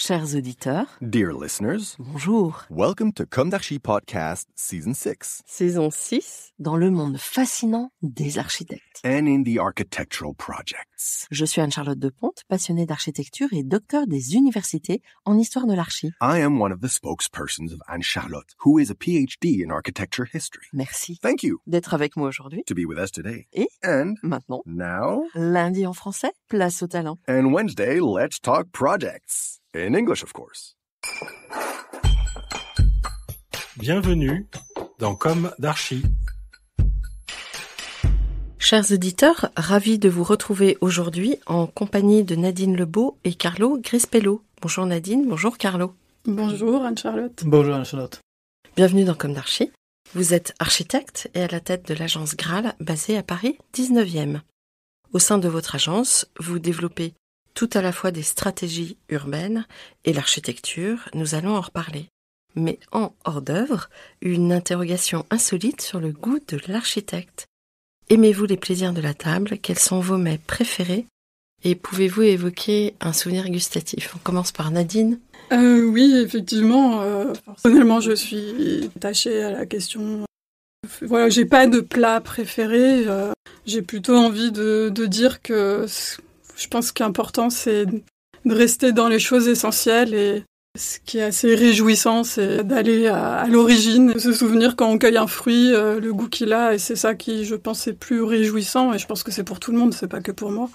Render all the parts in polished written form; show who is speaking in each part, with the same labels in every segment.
Speaker 1: Chers auditeurs,
Speaker 2: Dear listeners,
Speaker 1: bonjour.
Speaker 2: welcome to Comme d'Archi Podcast Season 6.
Speaker 1: Saison 6, dans le monde fascinant des architectes.
Speaker 2: And in the architectural projects.
Speaker 1: Je suis Anne-Charlotte Deponte, passionnée d'architecture et docteur des universités en histoire de l'archi.
Speaker 2: I am one of the spokespersons of Anne-Charlotte, who is a PhD in architecture history.
Speaker 1: Merci
Speaker 2: Thank you
Speaker 1: d'être avec moi aujourd'hui.
Speaker 2: to be with us today.
Speaker 1: Et
Speaker 2: And
Speaker 1: maintenant,
Speaker 2: now,
Speaker 1: lundi en français, place au talent.
Speaker 2: and Wednesday, let's talk projects. In English, of course.
Speaker 3: Bienvenue dans Comme d'Archi.
Speaker 1: Chers auditeurs, ravis de vous retrouver aujourd'hui en compagnie de Nadine Lebeau et Carlo Grispello. Bonjour Nadine, bonjour Carlo.
Speaker 4: Bonjour Anne-Charlotte.
Speaker 5: Bonjour Anne-Charlotte.
Speaker 1: Bienvenue dans Comme d'Archi. Vous êtes architecte et à la tête de l'agence Graal basée à Paris 19e. Au sein de votre agence, vous développez tout à la fois des stratégies urbaines et l'architecture, nous allons en reparler. Mais en hors d'œuvre, une interrogation insolite sur le goût de l'architecte. Aimez-vous les plaisirs de la table? Quels sont vos mets préférés? Et pouvez-vous évoquer un souvenir gustatif? On commence par Nadine.
Speaker 4: Oui, effectivement. Personnellement, je suis attachée à la question. Voilà, j'ai pas de plat préféré. J'ai plutôt envie de dire que je pense qu'important, c'est de rester dans les choses essentielles. Et ce qui est assez réjouissant, c'est d'aller à l'origine, de se souvenir quand on cueille un fruit, le goût qu'il a. Et c'est ça qui, je pense, est plus réjouissant. Et je pense que c'est pour tout le monde, c'est pas que pour moi.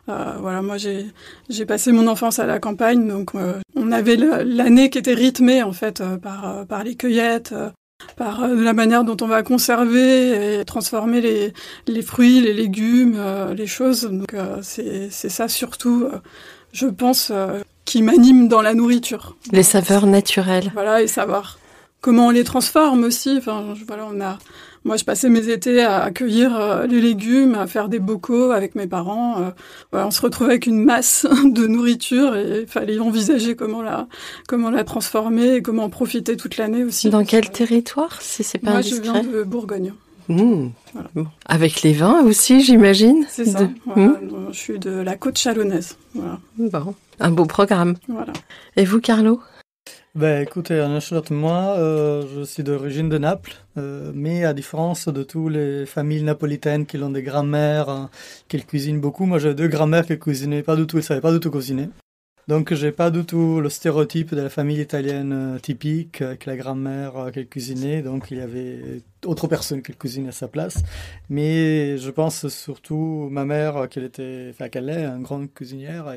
Speaker 4: Voilà, moi, j'ai passé mon enfance à la campagne. Donc, on avait l'année qui était rythmée, en fait, par les cueillettes, par la manière dont on va conserver et transformer les fruits, les légumes, les choses. Donc c'est ça surtout, je pense, qui m'anime dans la nourriture.
Speaker 1: Les saveurs naturelles.
Speaker 4: Voilà, et savoir comment on les transforme aussi. Enfin, voilà, moi, je passais mes étés à cueillir les légumes, à faire des bocaux avec mes parents. Voilà, on se retrouvait avec une masse de nourriture et il fallait envisager comment la transformer et comment en profiter toute l'année aussi.
Speaker 1: Dans quel territoire, si c'est pas indiscret?
Speaker 4: Moi, je viens de Bourgogne.
Speaker 1: Voilà. Bon. Avec les vins aussi, j'imagine.
Speaker 4: C'est ça. Voilà. Je suis de la côte chalonnaise. Voilà.
Speaker 1: Bon, un beau programme.
Speaker 4: Voilà.
Speaker 1: Et vous, Carlo?
Speaker 5: Écoutez, Anne-Charlotte, moi, je suis d'origine de Naples, mais à différence de toutes les familles napolitaines qui ont des grands-mères, qui cuisinent beaucoup, moi j'ai deux grands-mères qui cuisinaient pas du tout, elles savaient pas du tout cuisiner. Donc j'ai pas du tout le stéréotype de la famille italienne typique, avec la grand-mère qui cuisinait, donc il y avait autre personne qui cuisinait à sa place. Mais je pense surtout ma mère, qu'elle est une grande cuisinière,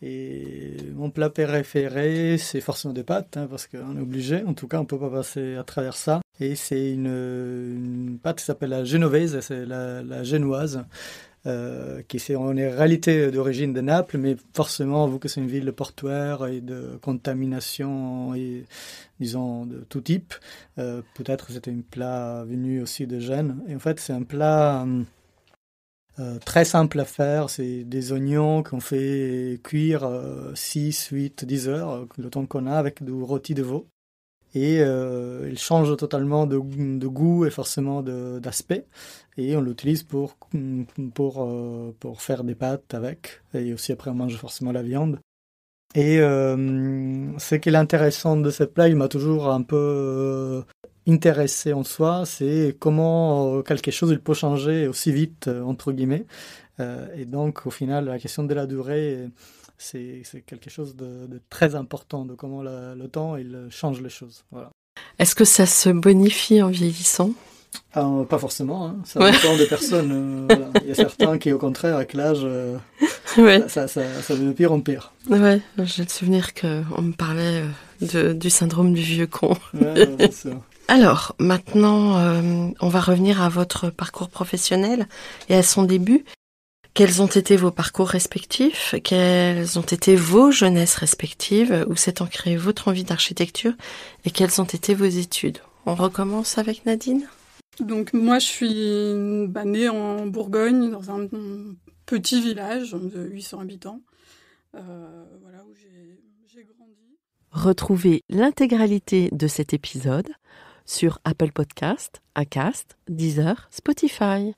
Speaker 5: et mon plat préféré, c'est forcément des pâtes, parce qu'on est obligé. En tout cas, on peut pas passer à travers ça. Et c'est une pâte qui s'appelle la genovese, c'est la génoise, qui est en réalité d'origine de Naples, mais forcément, vu que c'est une ville portuaire et de contamination, et, disons, de tout type, peut-être que c'était un plat venu aussi de Gênes. Et en fait, c'est un plat très simple à faire, c'est des oignons qu'on fait cuire 6, 8, 10 heures, le temps qu'on a, avec du rôti de veau. Et il change totalement de goût et forcément d'aspect. Et on l'utilise pour faire des pâtes avec. Et aussi après on mange forcément la viande. Et ce qui est intéressant de ce plat, il m'a toujours un peu intéressé en soi, c'est comment quelque chose il peut changer aussi vite, entre guillemets. Et donc au final, la question de la durée, c'est quelque chose de très important, de comment le temps il change les choses. Voilà.
Speaker 1: Est-ce que ça se bonifie en vieillissant?
Speaker 5: Pas forcément, ça dépend des personnes. Voilà. Il y a certains qui, au contraire, avec l'âge, ça devient de pire en pire.
Speaker 1: Ouais, j'ai le souvenir qu'on me parlait du syndrome du vieux con.
Speaker 5: Ouais, c'est ça.
Speaker 1: Alors, maintenant, on va revenir à votre parcours professionnel et à son début. Quels ont été vos parcours respectifs? Quelles ont été vos jeunesses respectives? Où s'est ancrée votre envie d'architecture? Et quelles ont été vos études? On recommence avec Nadine?
Speaker 4: Donc moi, je suis née en Bourgogne, dans un petit village de 800 habitants, voilà, où j'ai grandi.
Speaker 1: Retrouvez l'intégralité de cet épisode sur Apple Podcast, Acast, Deezer, Spotify.